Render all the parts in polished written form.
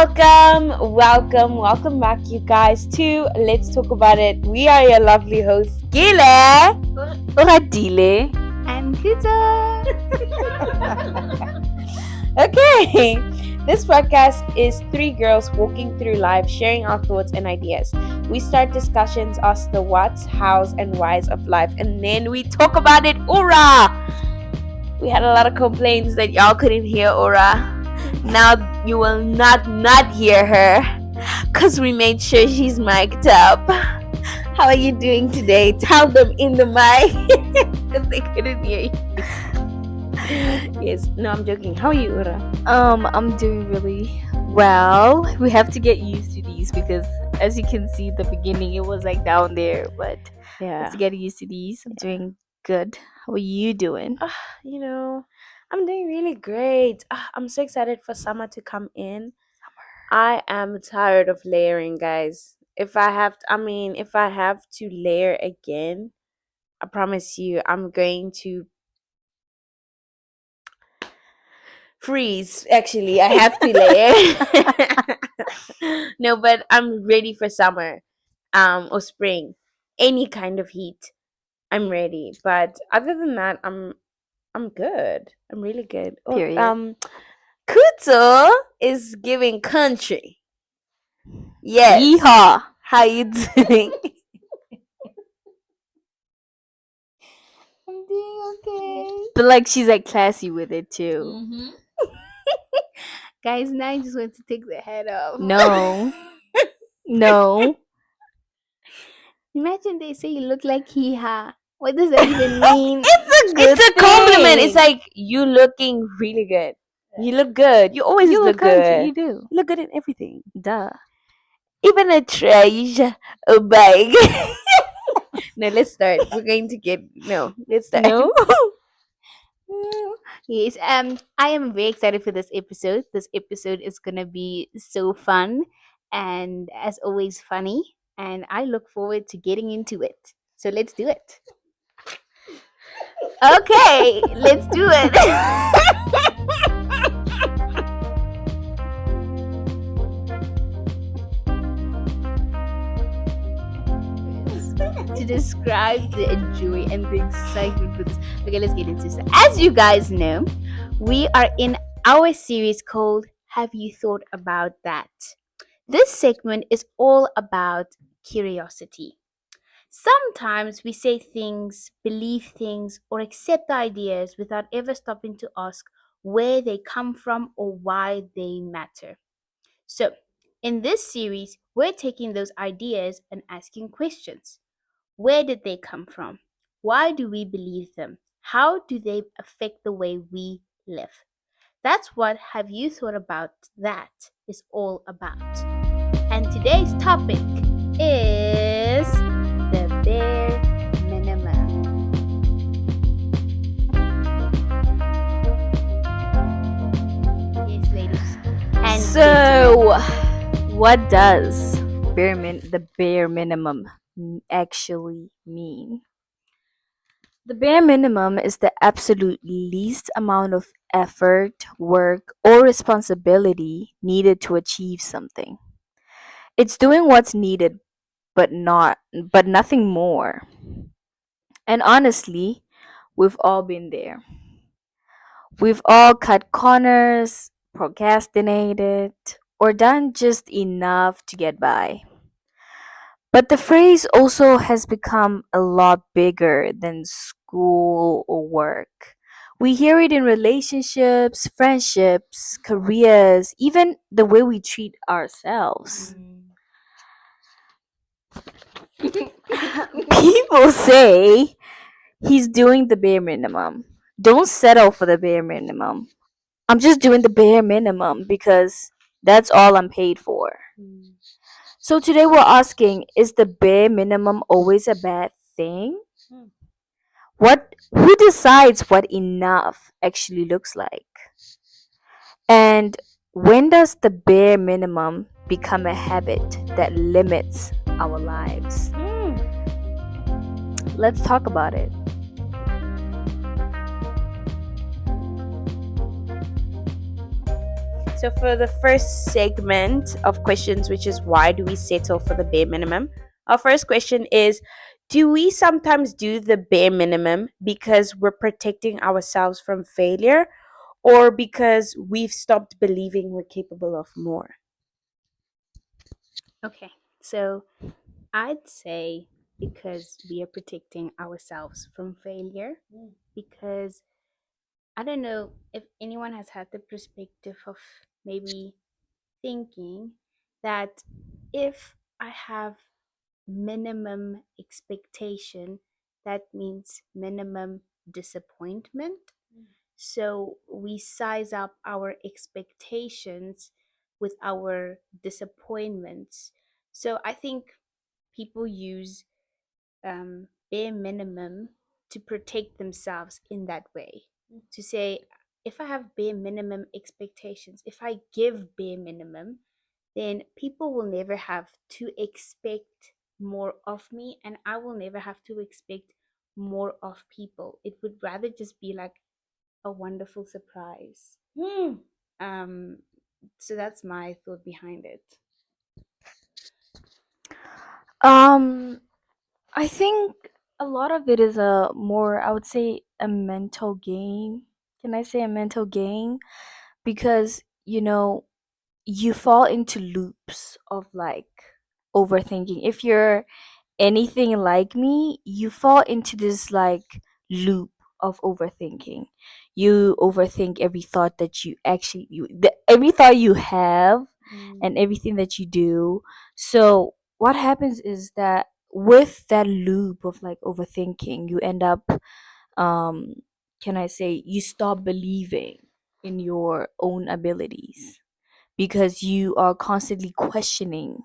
welcome back, you guys, to Let's Talk About It. We are your lovely hosts, Gile, Oradile, and Kuta. Okay, this podcast is three girls walking through life, sharing our thoughts and ideas. We start discussions, ask the whats, hows, and whys of life, and then we talk about it. Ora! We had a lot of complaints that y'all couldn't hear Ora. Now you will not hear her, because we made sure she's mic'd up. How are you doing today? Tell them in the mic, because they couldn't hear you. Yes, no, I'm joking. How are you, Ura? I'm doing really well. We have to get used to these because, as you can see, the beginning it was like down there, but Yeah, to get used to these, I'm doing good. How are you doing? I'm doing really great. I'm so excited for summer to come in. I am tired of layering, guys. If I have to layer again, I promise you, I'm going to freeze. Actually, I have to layer. No, but I'm ready for summer, or spring, any kind of heat. I'm ready. But other than that, I'm good. I'm really good. Period. Kuto is giving country. Yes. Yeehaw! How you doing? I'm doing okay. But like she's like classy with it too. Guys, now I just want to take the head off. No. No. Imagine they say you look like hee-ha. What does that even mean? It's a compliment. It's like you looking really good. You look good. You always look good. You do. You look good in everything. Duh. Even a trash, a bag. No, let's start. Let's start. No. Yes, I am very excited for this episode. This episode is gonna be so fun and as always funny. And I look forward to getting into it. So let's do it. Okay, let's do it. To describe the joy and the excitement for this. Okay, let's get into this. As you guys know, we are in our series called Have You Thought About That? This segment is all about curiosity. Sometimes we say things, believe things, or accept ideas without ever stopping to ask where they come from or why they matter. So, in this series, we're taking those ideas and asking questions. Where did they come from? Why do we believe them? How do they affect the way we live? That's what Have You Thought About That is all about. And today's topic is the bare minimum. Yes, ladies. And So, what does the bare minimum actually mean? The bare minimum is the absolute least amount of effort, work, or responsibility needed to achieve something. It's doing what's needed but nothing more. And honestly, we've all been there. We've all cut corners, procrastinated, or done just enough to get by. But the phrase also has become a lot bigger than school or work. We hear it in relationships, friendships, careers, even the way we treat ourselves. People say he's doing the bare minimum. Don't settle for the bare minimum. I'm just doing the bare minimum because that's all I'm paid for. So today we're asking, is the bare minimum always a bad thing? Who decides what enough actually looks like? And when does the bare minimum become a habit that limits our lives? Let's talk about it. So, for the first segment of questions, which is why do we settle for the bare minimum? Our first question is, do we sometimes do the bare minimum because we're protecting ourselves from failure or because we've stopped believing we're capable of more? Okay, so I'd say because we are protecting ourselves from failure, because I don't know if anyone has had the perspective of maybe thinking that if I have minimum expectation, that means minimum disappointment. So we size up our expectations with our disappointments. So I think people use bare minimum to protect themselves in that way. To say, if I have bare minimum expectations, if I give bare minimum, then people will never have to expect more of me, and I will never have to expect more of people. It would rather just be like a wonderful surprise. Um, so that's my thought behind it. Um, I think a lot of it is a more, I would say, a mental game. Can I say a mental game? Because, you fall into loops of like overthinking. If you're anything like me, you fall into this like loop of overthinking. You overthink every thought that you actually every thought you have and everything that you do. So what happens is that with that loop of like overthinking, you end up um can I say you stop believing in your own abilities because you are constantly questioning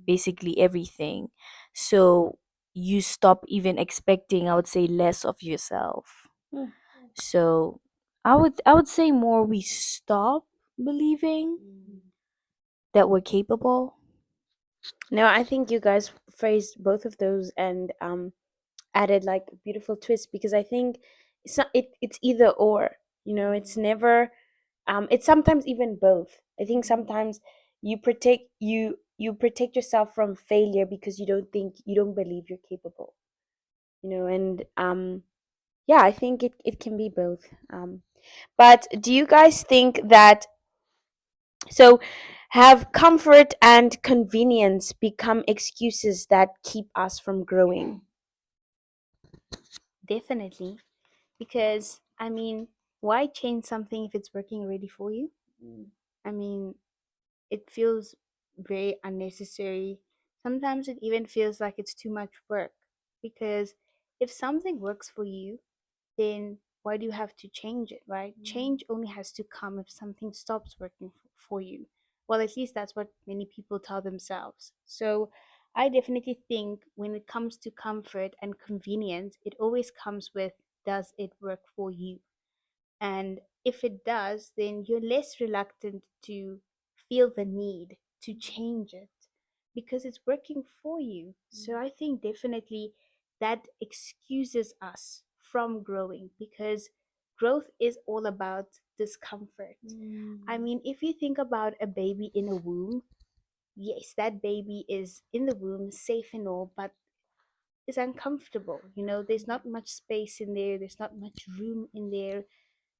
basically everything. So you stop even expecting, I would say, less of yourself. Hmm. So I would say more we stop believing that we're capable. No, I think you guys phrased both of those and added like a beautiful twist because I think it's either or. It's never it's sometimes even both. I think sometimes you protect yourself from failure because you don't believe you're capable. And yeah, I think it can be both. But do you guys think that so have comfort and convenience become excuses that keep us from growing? Definitely. Because, I mean, why change something if it's working already for you? I mean, it feels very unnecessary. Sometimes it even feels like it's too much work. Because if something works for you, then why do you have to change it, right? Change only has to come if something stops working for you. Well, at least that's what many people tell themselves. So I definitely think when it comes to comfort and convenience, it always comes with, does it work for you? And if it does, then you're less reluctant to feel the need to change it because it's working for you. So I think definitely that excuses us from growing because growth is all about discomfort. I mean, if you think about a baby in a womb, yes, that baby is in the womb, safe and all, but is uncomfortable. There's not much space in there, there's not much room in there,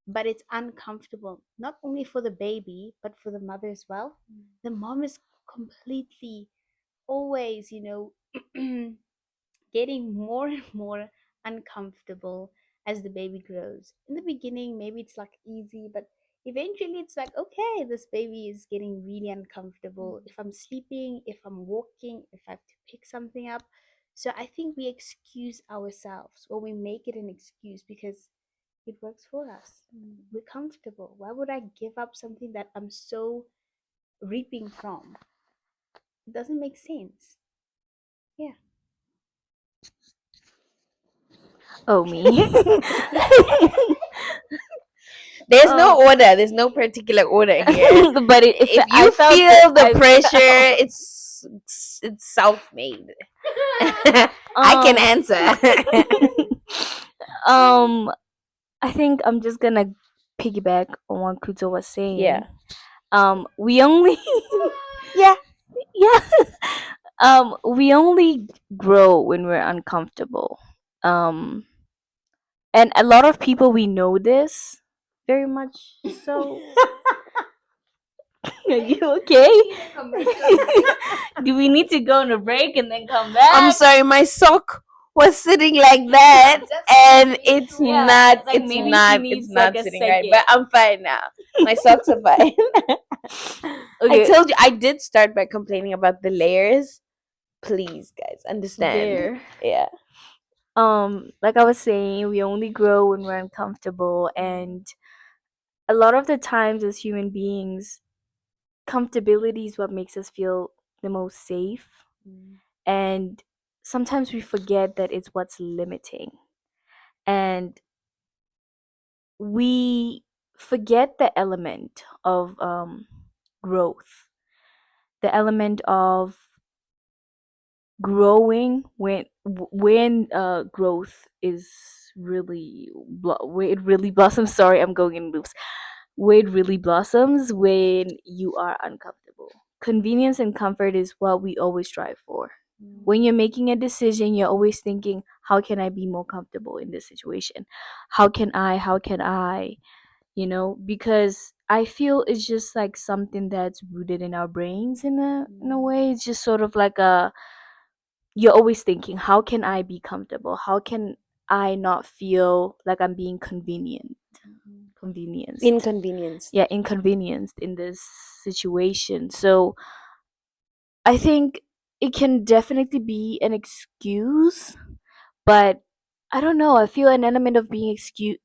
but it's uncomfortable, not only for the baby but for the mother as well. The mom is completely always getting more and more uncomfortable as the baby grows. In the beginning maybe it's like easy, but eventually it's like, okay, this baby is getting really uncomfortable if I'm sleeping, if I'm walking, if I have to pick something up. So I think we excuse ourselves, or we make it an excuse because it works for us. We're comfortable. Why would I give up something that I'm so reaping from? It doesn't make sense. Yeah. Oh me. There's um no order. There's no particular order here. but if If I you felt it, feel the I pressure, felt. it's self-made. I can um answer. um I think I'm just gonna piggyback on what Kuto was saying. Yeah. We only Yeah. yeah. We only grow when we're uncomfortable. Um, and a lot of people we know this very much so. Are you okay? Do we need to go on a break and then come I'm back? sorry, my sock was sitting like that, and Yeah, it's like maybe she it's needs like not a sitting right. second. But I'm fine now. My socks are fine. I Okay, told you I did start by complaining about the layers. Please, guys, understand. there. Yeah. Like I was saying, we only grow when we're uncomfortable, and a lot of the times as human beings, comfortability is what makes us feel the most safe. And sometimes we forget that it's what's limiting. And we forget the element of growth, the element of growing when growth is really where it really blossoms. Sorry, I'm going in loops. Where it really blossoms when you are uncomfortable. Convenience and comfort is what we always strive for. When you're making a decision, you're always thinking, how can I be more comfortable in this situation? How can I, because I feel it's just like something that's rooted in our brains in a way. It's just sort of like a you're always thinking, how can I be comfortable? How can I not feel like I'm being convenienced? Inconvenienced. Yeah, inconvenienced in this situation. So I think it can definitely be an excuse, but I don't know. I feel an element of being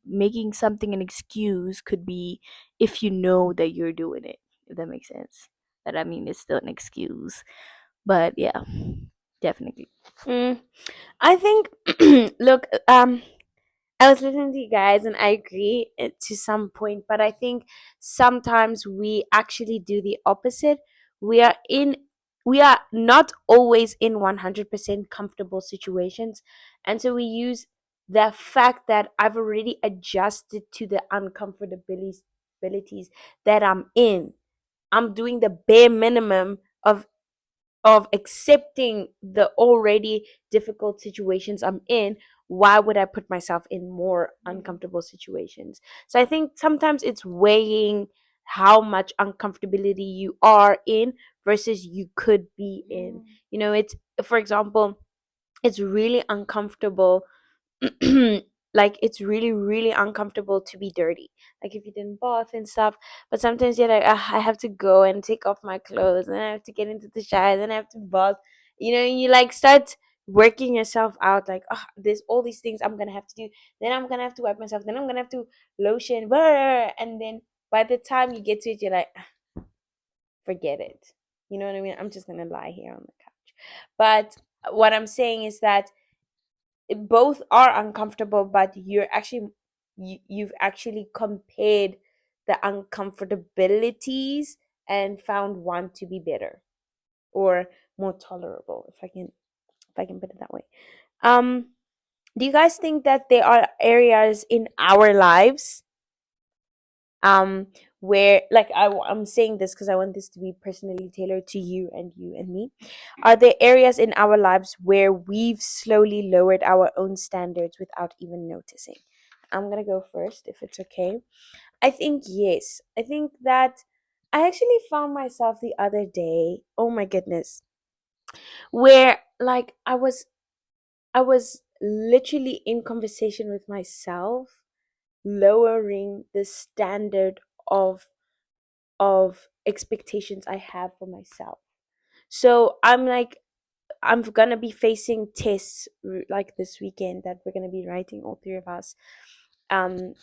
making something an excuse could be if you know that you're doing it. If that makes sense. But I mean, it's still an excuse. But yeah, definitely. Mm, I think, look, I was listening to you guys and I agree to some point, but I think sometimes we actually do the opposite. We are in we are not always in 100% comfortable situations, and so we use the fact that I've already adjusted to the uncomfortabilities abilities that I'm in. I'm doing the bare minimum of accepting the already difficult situations I'm in. Why would I put myself in more uncomfortable situations? So I think sometimes it's weighing how much uncomfortability you are in versus you could be in. It's, for example, it's really uncomfortable. Like it's really really uncomfortable to be dirty, like if you didn't bath and stuff. But sometimes you're like, I have to go and take off my clothes and I have to get into the shower, then I have to bath. And you like start working yourself out, like, there's all these things I'm gonna have to do, then I'm gonna have to wipe myself, then I'm gonna have to lotion, blah, and then by the time you get to it, you're like, forget it. You know what I mean? I'm just gonna lie here on the couch. But what I'm saying is that both are uncomfortable, but you've actually compared the uncomfortabilities and found one to be better or more tolerable, if I can put it that way. um do you guys think that there are areas in our lives, um where, like, I'm saying this because I want this to be personally tailored to you and me. Are there areas in our lives where we've slowly lowered our own standards without even noticing? I'm gonna go first, if it's okay. I think yes. I think that I actually found myself the other day, oh my goodness, where, like, I was literally in conversation with myself, lowering the standard of expectations I have for myself. So I'm like, I'm gonna be facing tests, like this weekend, that we're gonna be writing, all three of us, um,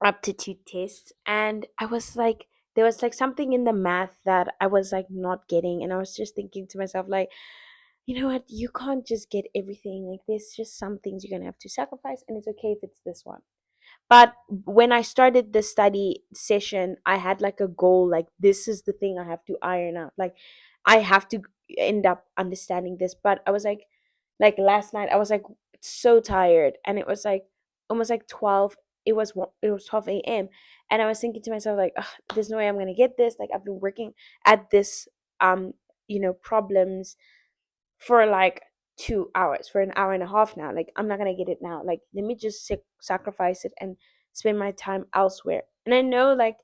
aptitude tests. And I was like, there was like something in the math that I was like not getting, and I was just thinking to myself, like, you know what, you can't just get everything. Like, there's just some things you're gonna have to sacrifice, and it's okay if it's this one. But when I started the study session, I had like a goal, like, this is the thing I have to iron out. Like, I have to end up understanding this. But I was like last night, I was like so tired, and it was like almost like 12 it was 12 a.m. and I was thinking to myself like, "Ugh, there's no way I'm gonna get this. Like I've been working at this problems for like 2 hours, for an hour and a half now. Like I'm not gonna get it now. Like let me just sacrifice it and spend my time elsewhere." And I know like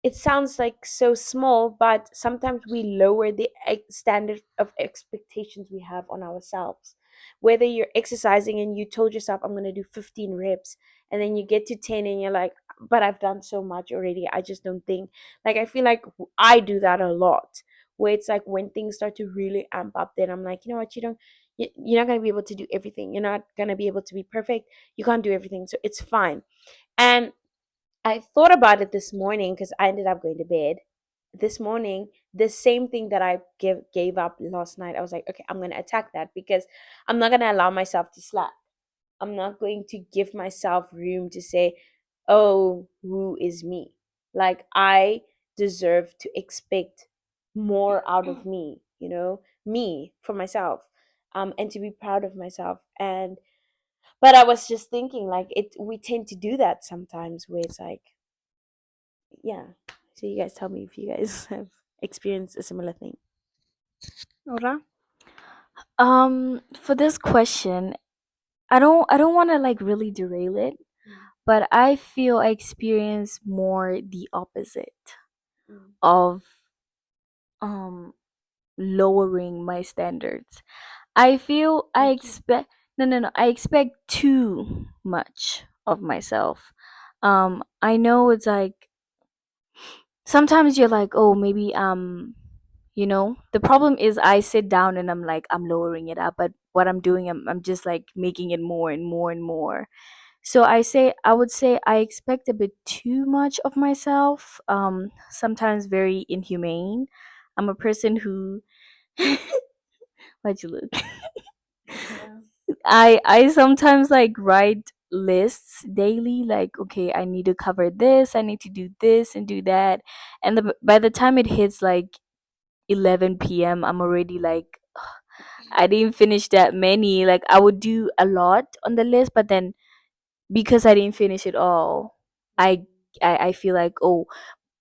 it sounds like so small, but sometimes we lower the standard of expectations we have on ourselves. Whether you're exercising and you told yourself, I'm going to do 15 reps, and then you get to 10 and you're like, but I've done so much already. I just don't think. Like, I feel like I do that a lot, where it's like when things start to really amp up, then I'm like, you know what, you're not going to be able to do everything. You're not going to be able to be perfect. You can't do everything. So it's fine. And I thought about it this morning because I ended up going to bed this morning. The same thing that I gave up last night. I was like, okay, I'm gonna attack that because I'm not gonna allow myself to slack. I'm not going to give myself room to say, oh, who is me? Like I deserve to expect more out of me, me for myself, and to be proud of myself. And but I was just thinking, like we tend to do that sometimes, where it's like, yeah. So you guys tell me if you guys have experienced a similar thing. Ora? For this question, I don't want to like really derail it, but I feel I experience more the opposite Mm. of um lowering my standards. I feel I Okay. expect no no no I expect too much of myself. I know it's like sometimes you're like, oh, maybe the problem is I sit down and I'm like I'm lowering it up, but what I'm doing, I'm just like making it more and more and more. So I would say I expect a bit too much of myself. Sometimes very inhumane. I'm a person who why'd you look? Yeah. I sometimes like write lists daily, like, okay, I need to cover this, I need to do this and do that. And by the time it hits like 11 p.m., I'm already like, I didn't finish that many. Like I would do a lot on the list, but then because I didn't finish it all, I I feel like, oh,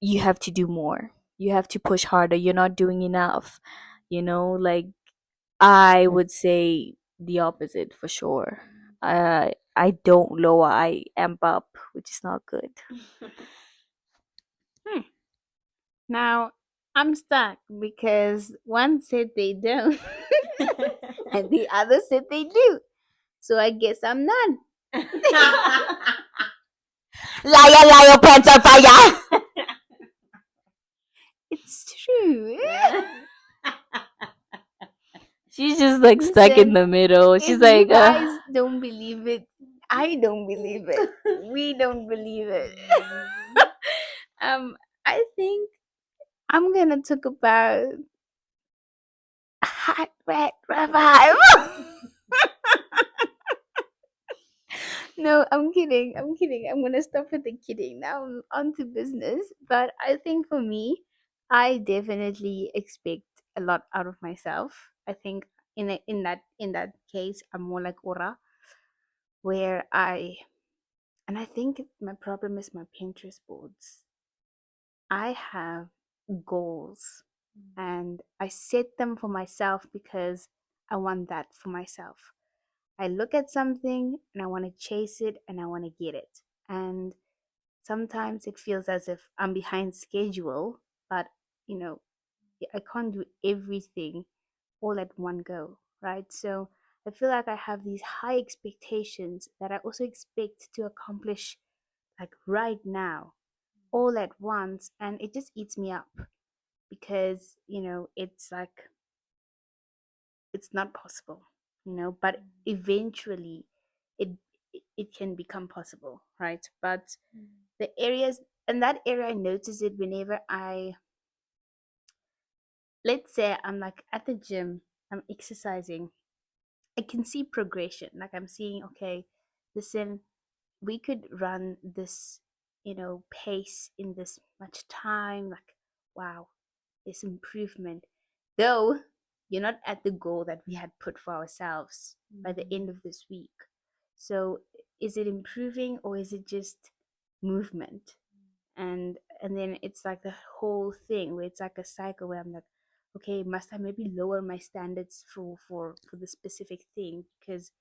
you have to do more. You have to push harder. You're not doing enough. Like I would say the opposite for sure. I don't lower. I amp up, which is not good. Hmm. Now, I'm stuck because one said they don't and the other said they do. So I guess I'm none. Liar, liar, pants on fire. It's true. She's just like stuck in Listen, the middle. if She's you like, guys don't believe it, I don't believe it. We don't believe it. I think I'm gonna talk about hot red revival. No, I'm kidding. I'm kidding. I'm gonna stop with the kidding. Now I'm on to business. But I think for me, I definitely expect a lot out of myself. I think in that case, I'm more like Ora, where I think my problem is my Pinterest boards. I have goals and I set them for myself because I want that for myself. I look at something and I want to chase it and I want to get it. And sometimes it feels as if I'm behind schedule, but you know, I can't do everything all at one go, right? So I feel like I have these high expectations that I also expect to accomplish like right now, all at once, and it just eats me up because, it's like it's not possible, but eventually it it can become possible, right? But the areas in that area I notice it whenever let's say I'm like at the gym, I'm exercising, I can see progression. Like I'm seeing, okay, listen, we could run this, pace in this much time. Like, wow, there's improvement. Though you're not at the goal that we had put for ourselves by the end of this week. So is it improving or is it just movement? And then it's like the whole thing where it's like a cycle where I'm like, okay, must I maybe lower my standards for the specific thing because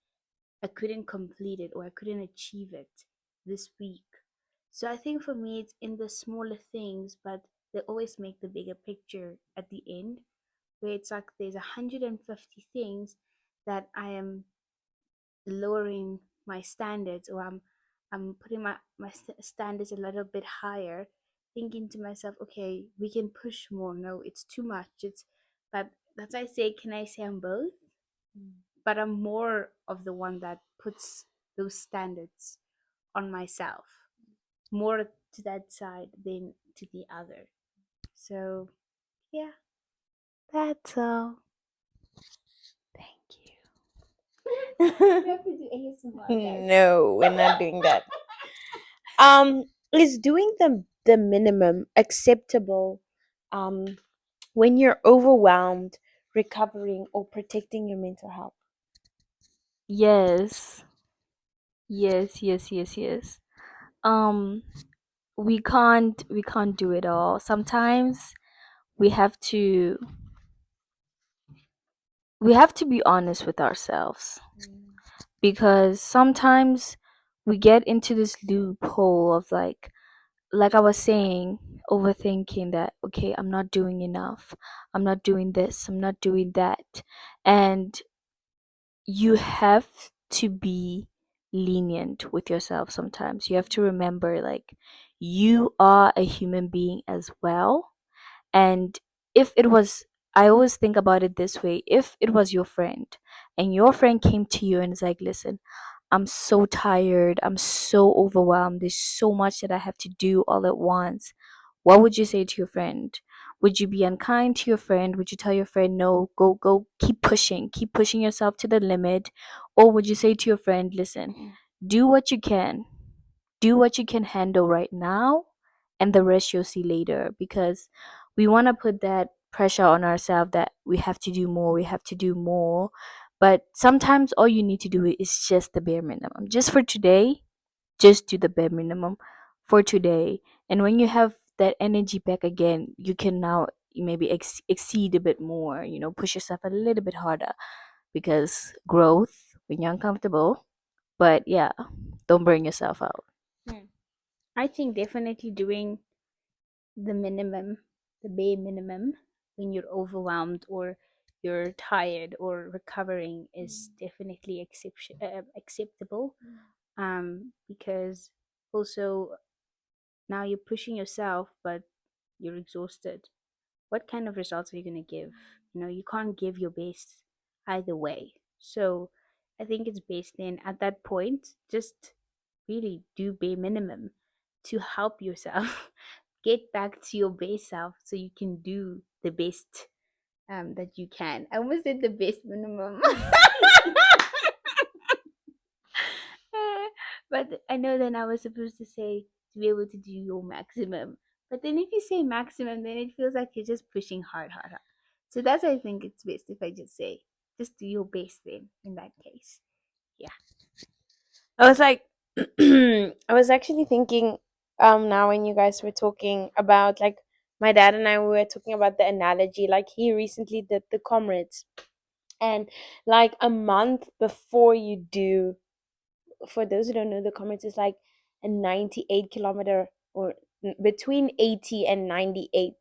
I couldn't complete it or I couldn't achieve it this week. So I think for me it's in the smaller things, but they always make the bigger picture at the end, where it's like there's 150 things that I am lowering my standards, or I'm putting my standards a little bit higher, thinking to myself, okay, we can push more. No, it's too much. It's but that's why I say, can I say I'm both? But I'm more of the one that puts those standards on myself, more to that side than to the other. So yeah, that's all. Thank We you. have to do ASMR, guys. No, we're not doing that. Is doing the minimum acceptable um when you're overwhelmed, recovering or protecting your mental health? Yes. Yes, yes, yes, yes. Um we can't do it all. Sometimes we have to we have to be honest with ourselves, because sometimes we get into this loophole of like I was saying, overthinking that, okay, I'm not doing enough. I'm not doing this. I'm not doing that. And you have to be lenient with yourself sometimes. You have to remember, like, you are a human being as well. And if it was, I always think about it this way, if it was your friend and your friend came to you and is like, listen, I'm so tired. I'm so overwhelmed. There's so much that I have to do all at once. What would you say to your friend? Would you be unkind to your friend? Would you tell your friend, no, go, keep pushing yourself to the limit? Or would you say to your friend, listen, do what you can, do what you can handle right now, and the rest you'll see later? Because we want to put that pressure on ourselves that we have to do more, we have to do more. But sometimes all you need to do is just the bare minimum. Just for today, just do the bare minimum for today. And when you have that energy back again, you can now maybe exceed a bit more, push yourself a little bit harder, because growth when you're uncomfortable. But yeah, don't burn yourself out. Hmm. I think definitely doing the minimum, the bare minimum, when you're overwhelmed or you're tired or recovering is definitely acceptable. Because also now you're pushing yourself, but you're exhausted. What kind of results are you going to give? You can't give your best either way. So I think it's best then at that point, just really do bare minimum to help yourself get back to your base self so you can do the best that you can. I almost said the best minimum. But I know then I was supposed to say to be able to do your maximum. But then if you say maximum, then it feels like you're just pushing hard, hard, hard. So that's why I think it's best if I just say, just do your best then in that case. Yeah. I was like, I was actually thinking, now when you guys were talking about, like, my dad and I, we were talking about the analogy, like he recently did the comrades, and like a month before you do, for those who don't know, the comrades is like a 98 kilometer, or between 80 and 98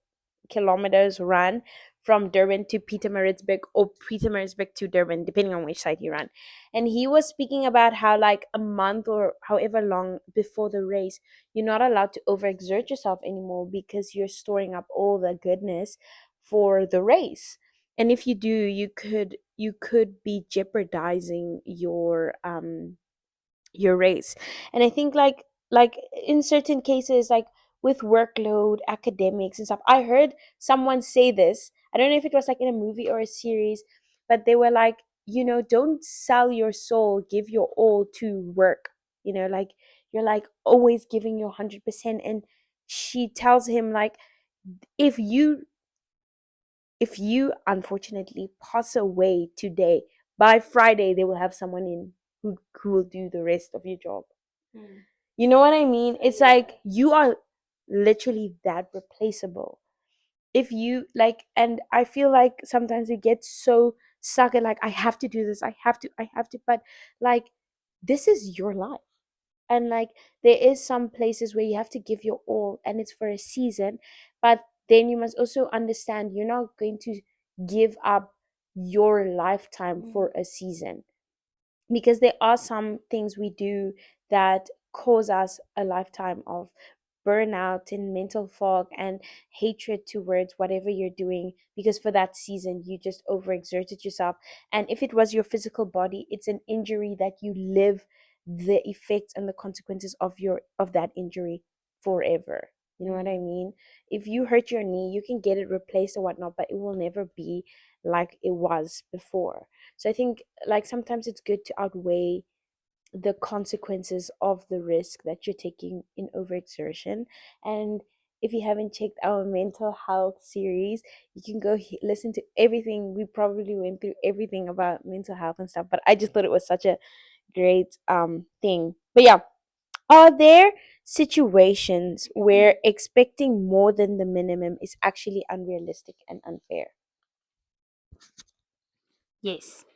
kilometers run from Durban to Pietermaritzburg, or Pietermaritzburg to Durban, depending on which side you run. And he was speaking about how, like, a month or however long before the race, you're not allowed to overexert yourself anymore because you're storing up all the goodness for the race. And if you do, you could be jeopardizing your race. And I think, like in certain cases, like with workload, academics and stuff, I heard someone say this, I don't know if it was like in a movie or a series, but they were like, don't sell your soul, give your all to work. Like, you're like always giving your 100%. And she tells him, like, if you unfortunately pass away today, by Friday they will have someone in. who will do the rest of your job. You know what I mean? It's like you are literally that replaceable. If you like, and I feel like sometimes we get so stuck in like, I have to do this, I have to, but like, this is your life. And like, there is some places where you have to give your all and it's for a season, but then you must also understand you're not going to give up your lifetime for a season, because there are some things we do that cause us a lifetime of burnout and mental fog and hatred towards whatever you're doing, because for that season you just overexerted yourself. And if it was your physical body, it's an injury that you live the effects and the consequences of that injury forever. You know what I mean? If you hurt your knee, you can get it replaced or whatnot, but it will never be like it was before. So I think like sometimes it's good to outweigh the consequences of the risk that you're taking in overexertion. And if you haven't checked our mental health series, you can go listen to everything. We probably went through everything about mental health and stuff, but I just thought it was such a great thing. But yeah, are there situations where expecting more than the minimum is actually unrealistic and unfair? Yes,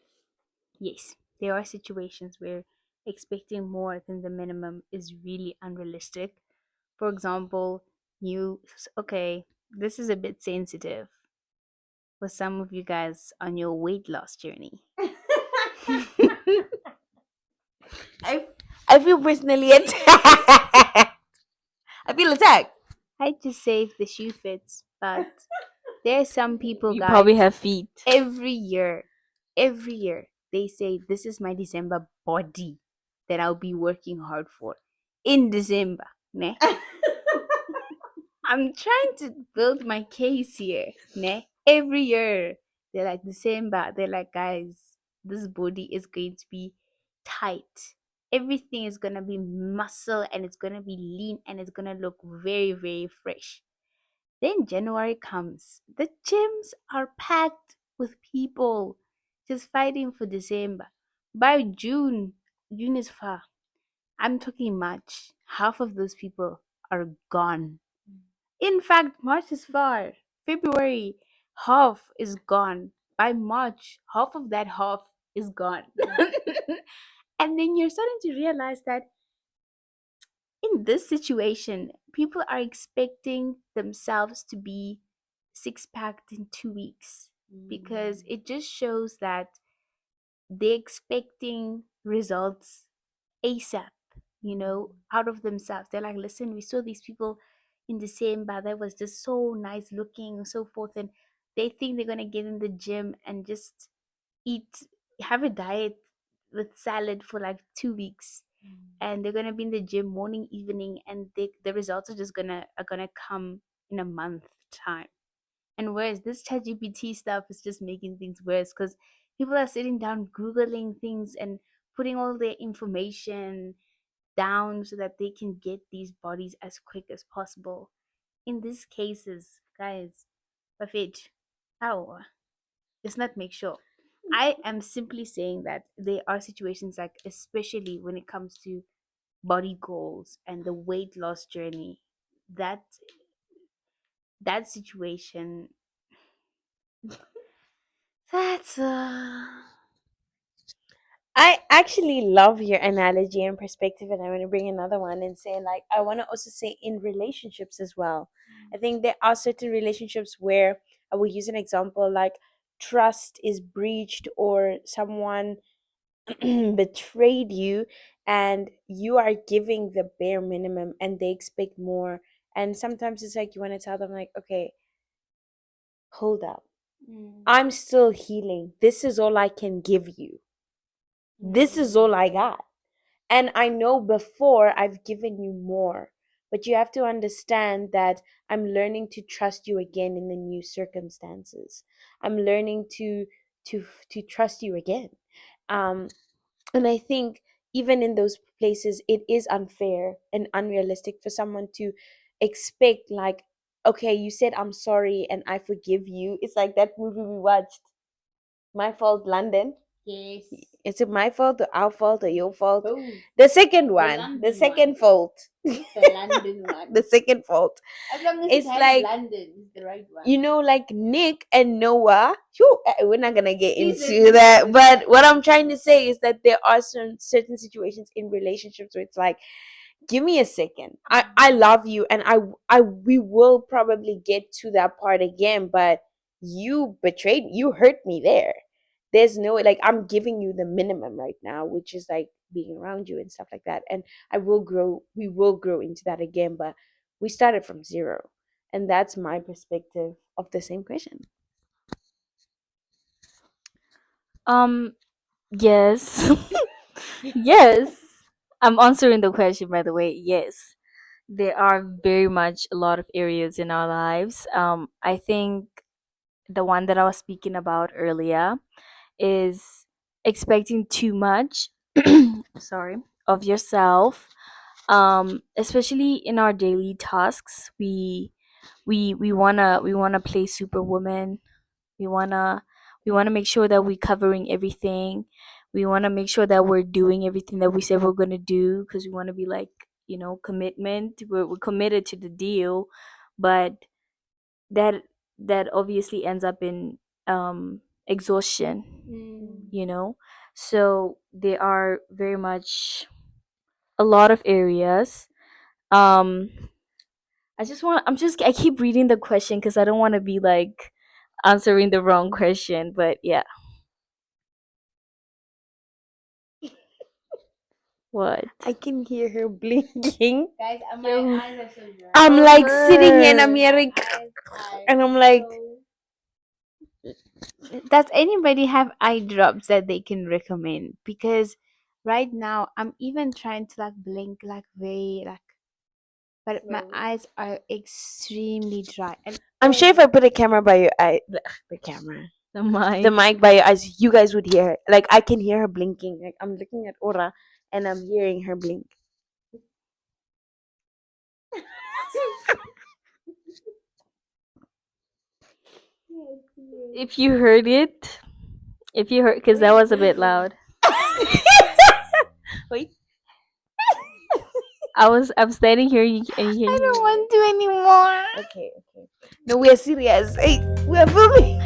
yes. There are situations where expecting more than the minimum is really unrealistic. For example, okay, this is a bit sensitive for some of you guys on your weight loss journey. I I feel personally attacked. I feel attacked. I just say if the shoe fits, but there are some people, You probably guys, have feet. every year, they say this is my December body that I'll be working hard for in December. Ne? I'm trying to build my case here. Ne? Every year, they're like, December, they're like, guys, this body is going to be tight. Everything is going to be muscle and it's going to be lean and it's going to look very, very fresh. Then January comes. The gyms are packed with people just fighting for December. By June, June is far. I'm talking March. Half of those people are gone. In fact, March is far. February, half is gone. By March, half of that half is gone. And then you're starting to realize that in this situation, people are expecting themselves to be six packed in 2 weeks because it just shows that they're expecting results ASAP, out of themselves. They're like, listen, we saw these people in December that was just so nice looking and so forth. And they think they're going to get in the gym and just eat, have a diet with salad for like 2 weeks. And they're going to be in the gym morning, evening, and the results are just gonna come in a month time. And whereas this ChatGPT stuff is just making things worse because people are sitting down Googling things and putting all their information down so that they can get these bodies as quick as possible. In these cases, guys, Buffett, how? Let's not make sure. I am simply saying that there are situations like, especially when it comes to body goals and the weight loss journey, that that situation, that's I actually love your analogy and perspective, and I want to bring another one and say, like, I want to also say in relationships as well. I think there are certain relationships where I will use an example like trust is breached or someone betrayed you, and you are giving the bare minimum and they expect more. And sometimes it's like you want to tell them, like, okay, hold up. I'm still healing. This is all I can give you. This is all I got. And I know before I've given you more, but you have to understand that I'm learning to trust you again in the new circumstances. I'm learning to trust you again. Um, and I think even in those places, it is unfair and unrealistic for someone to expect, like, okay, you said I'm sorry and I forgive you. It's like that movie we watched, My Fault London. Yes. Is it my fault or our fault or your fault? Boom. The second The one, the London second one. fault, The London one. the second fault. As long as it It's has like, London, it's the right one. you know, like Nick and Noah. Phew, we're not gonna get Please into don't that. disclose But that. what I'm trying to say is that there are certain situations in relationships where it's like, give me a second. I love you, and I we will probably get to that part again. But you betrayed, you hurt me there. There's no, like, I'm giving you the minimum right now, which is like being around you and stuff like that. And I will grow. We will grow into that again. But we started from zero, and that's my perspective of the same question. Um, yes. Yes. I'm answering the question, by the way. Yes. There are very much a lot of areas in our lives. I think the one that I was speaking about earlier is expecting too much, sorry, of yourself. Especially in our daily tasks, we wanna play superwoman. We wanna we wanna make sure that we're covering everything. We wanna make sure that we're doing everything that we said we're gonna do because we wanna be like, commitment. We're committed to the deal, but that that obviously ends up in exhaustion. Mm. You know, so there are very much a lot of areas. Um, I keep reading the question because I don't want to be like answering the wrong question, but yeah. What? I can hear her blinking. Guys, my Yo. eyes are so dry. I'm Oh, like sitting here and I'm her. My hearing, eyes are and I'm like, so. Does anybody have eye drops that they can recommend? Because right now I'm even trying to like blink like very like, but my eyes are extremely dry. And I'm sure if I put a camera by your eye, the camera, The the mic. mic by your eyes, you guys would hear her. Like, I can hear her blinking. Like, I'm looking at Ora and I'm hearing her blink. If you heard it, if you heard, because that was a bit loud. Wait, I'm standing here and you I can don't hear it. want to anymore. okay, okay. No, we're serious. Hey, we're filming.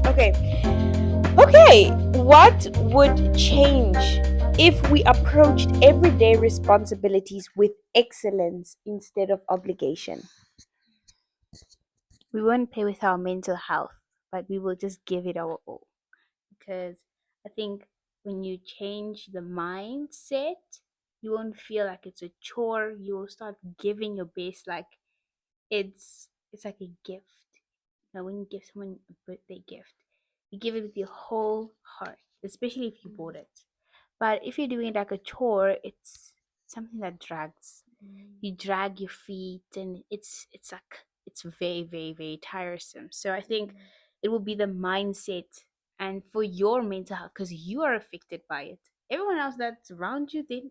Okay. Okay. What would change if we approached everyday responsibilities with excellence instead of obligation? We won't play with our mental health, but we will just give it our all. Because I think when you change the mindset, you won't feel like it's a chore. You will start giving your best, like it's like a gift. Now, when you give someone a birthday gift, you give it with your whole heart, especially if you bought it. But if you're doing it like a chore, it's something that drags. You drag your feet, and it's like it's very very very tiresome. So I think it will be the mindset, and for your mental health, because you are affected by it. Everyone else that's around you, they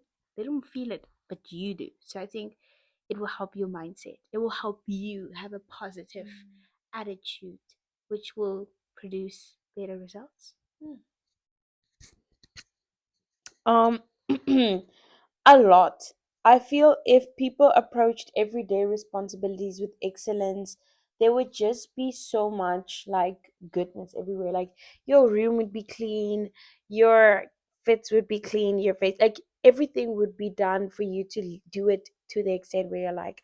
don't feel it, but you do. So I think it will help your mindset. It will help you have a positive attitude, which will produce better results. Um, a lot. I feel if people approached everyday responsibilities with excellence, there would just be so much like goodness everywhere. Like, your room would be clean, your fits would be clean, your face, like everything would be done for you to do it to the extent where you're like,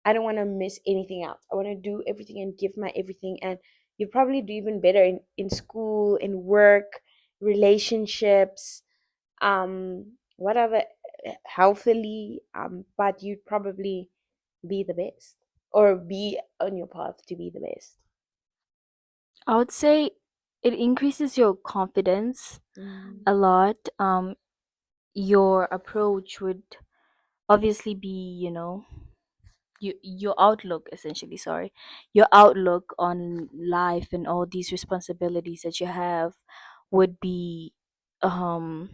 I don't want to miss anything else. I want to do everything and give my everything. And you probably do even better in school, in work, relationships, whatever, healthily, but you'd probably be the best or be on your path to be the best. I would say it increases your confidence Mm. a lot. Your approach would obviously be, your outlook, essentially, sorry, your outlook on life and all these responsibilities that you have would be um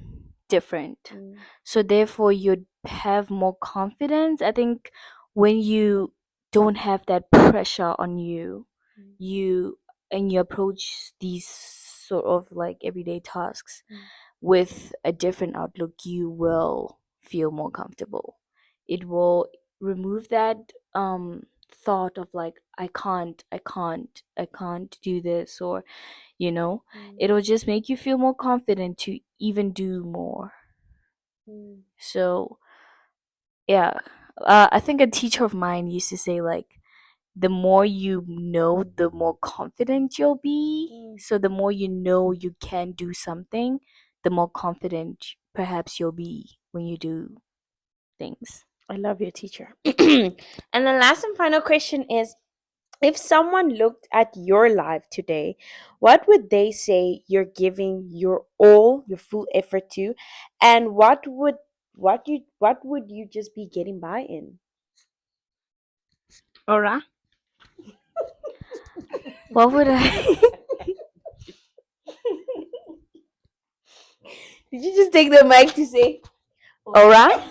different. Mm. So therefore you'd have more confidence. I think when you don't have that pressure on you. Mm, You and you approach these sort of like everyday tasks mm, with a different outlook, you will feel more comfortable. It will remove that thought of like I can't do this, or you know, mm, it'll just make you feel more confident to even do more. mm, So yeah, I think a teacher of mine used to say like the more you know, the more confident you'll be. mm. So the more you know you can do something, the more confident perhaps you'll be when you do things. I love your teacher. And the last and final question is, if someone looked at your life today, what would they say you're giving your all, your full effort to, and what would you just be getting by in? Aura. What would I Did you just take the mic to say Aura?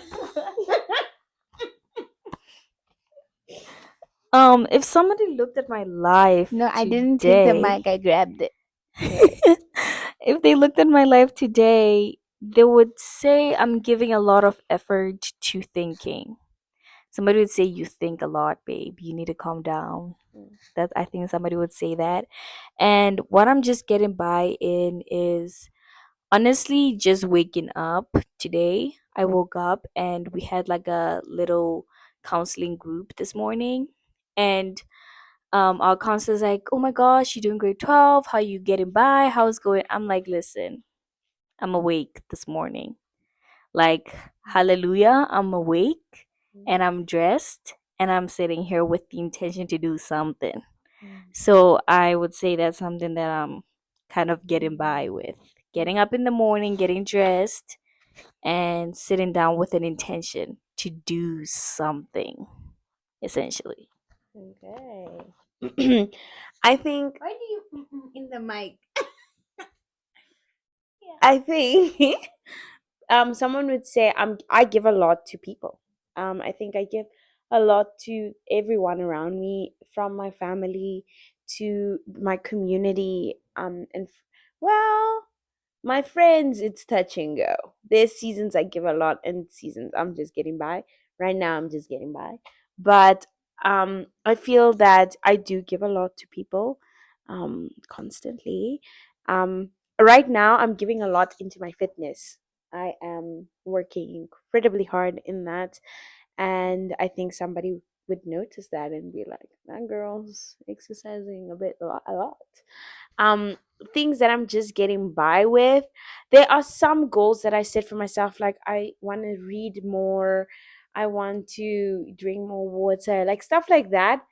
If somebody looked at my life No, I didn't take the today, mic. I grabbed it. if they looked at my life today, they would say I'm giving a lot of effort to thinking. Somebody would say you think a lot, babe. You need to calm down. Mm, That I think somebody would say that. And what I'm just getting by in is honestly just waking up today. I woke up and we had like a little counseling group this morning, and our counselor's like, "Oh my gosh, you're doing grade 12. How you getting by? How's going?" I'm like, "Listen, I'm awake this morning. Like, hallelujah, I'm awake mm, and I'm dressed and I'm sitting here with the intention to do something." mm, So I would say that's something that I'm kind of getting by with. Getting up in the morning, getting dressed, and sitting down with an intention to do something, essentially. okay. I think Why do you in the mic? I think someone would say I give a lot to people. I think I give a lot to everyone around me, from my family to my community, well, my friends, it's touch and go. There's seasons I give a lot, and seasons I'm just getting by. Right now I'm just getting by. But I feel that I do give a lot to people constantly. Um right now I'm giving a lot into my fitness. I am working incredibly hard in that, and I think somebody would notice that and be like, that girl's exercising a lot. um Things that I'm just getting by with. There are some goals that I set for myself, like I want to read more, I want to drink more water, like stuff like that.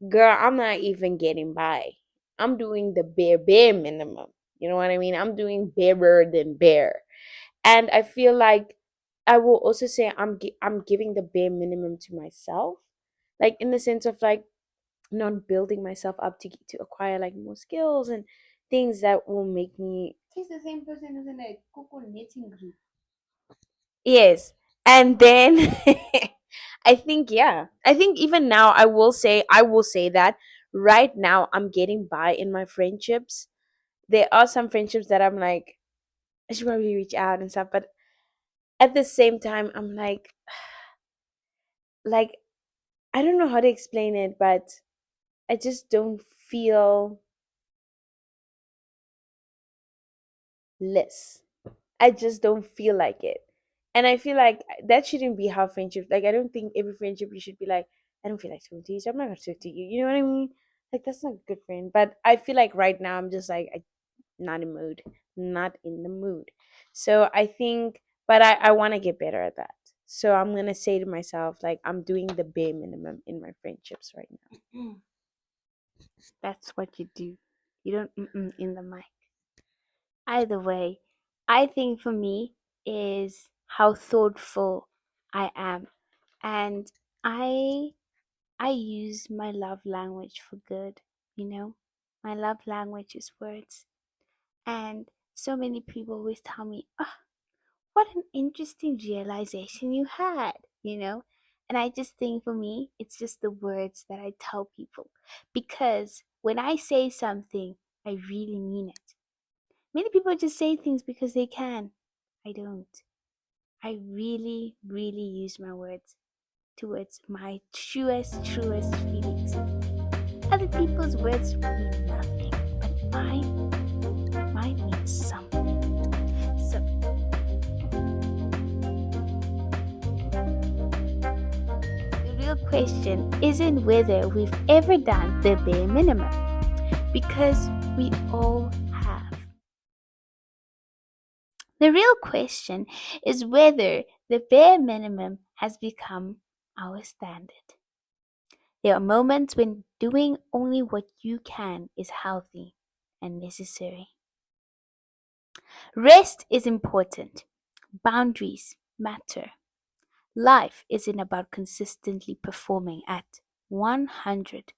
Girl, I'm not even getting by. I'm doing the bare minimum. You know what I mean? I'm doing barer than bare. And I feel like I will also say I'm giving the bare minimum to myself, like in the sense of like not building myself up to acquire like more skills and things that will make me. He's the same person who's in a cocoa knitting group. Yes. And then I think, yeah, I think even now I will say that right now I'm getting by in my friendships. There are some friendships that I'm like, I should probably reach out and stuff, but at the same time I'm like I don't know how to explain it, but I just don't feel less. I just don't feel like it. And I feel like that shouldn't be how friendship, like I don't think every friendship you should be like, I don't feel like talking to you, so I'm not gonna talk to you. You know what I mean? Like that's not a good friend. But I feel like right now I'm just like not in mood. Not in the mood. So I think, but I wanna get better at that. So I'm gonna say to myself, like I'm doing the bare minimum in my friendships right now. That's what you do. You don't in the mic. Either way, I think for me is how thoughtful I am, and I I use my love language for good. You know, my love language is words, and so many people always tell me, "Oh, what an interesting realization you had," you know, And I just think for me, it's just the words that I tell people. Because when I say something, I really mean it. Many people just say things because they can. I don't. I really, really use my words towards my truest feelings. Other people's words mean nothing, but mine means something. So the real question isn't whether we've ever done the bare minimum, because we all have. The real question is whether the bare minimum has become our standard. There are moments when doing only what you can is healthy and necessary. Rest is important. Boundaries matter. Life isn't about consistently performing at 100%.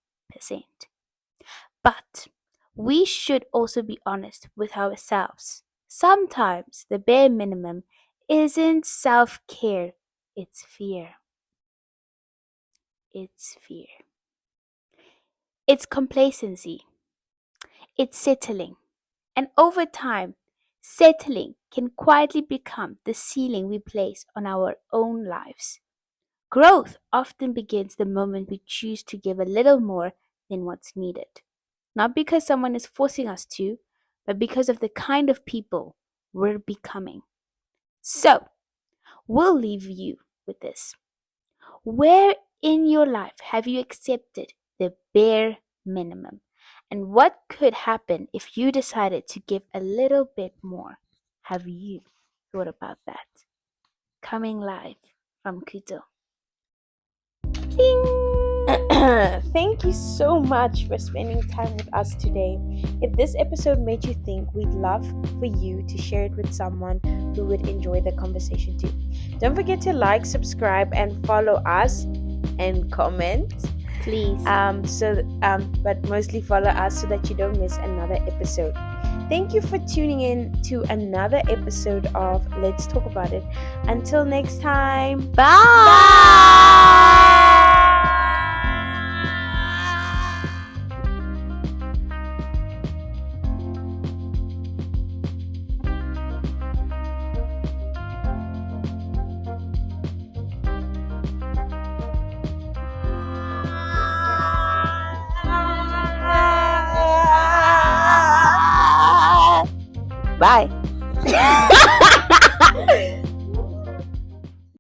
But we should also be honest with ourselves. Sometimes the bare minimum isn't self care, it's fear. It's fear. It's complacency. It's settling. And over time, settling can quietly become the ceiling we place on our own lives. Growth often begins the moment we choose to give a little more than what's needed. Not because someone is forcing us to, but because of the kind of people we're becoming. So, we'll leave you with this. Where in your life have you accepted the bare minimum? And what could happen if you decided to give a little bit more? Have you thought about that? Coming live from Kuto. Thank you so much for spending time with us today. If this episode made you think, we'd love for you to share it with someone who would enjoy the conversation too. Don't forget to like, subscribe, and follow us and comment. Please. But mostly follow us so that you don't miss another episode. Thank you for tuning in to another episode of Let's Talk About It. Until next time, bye.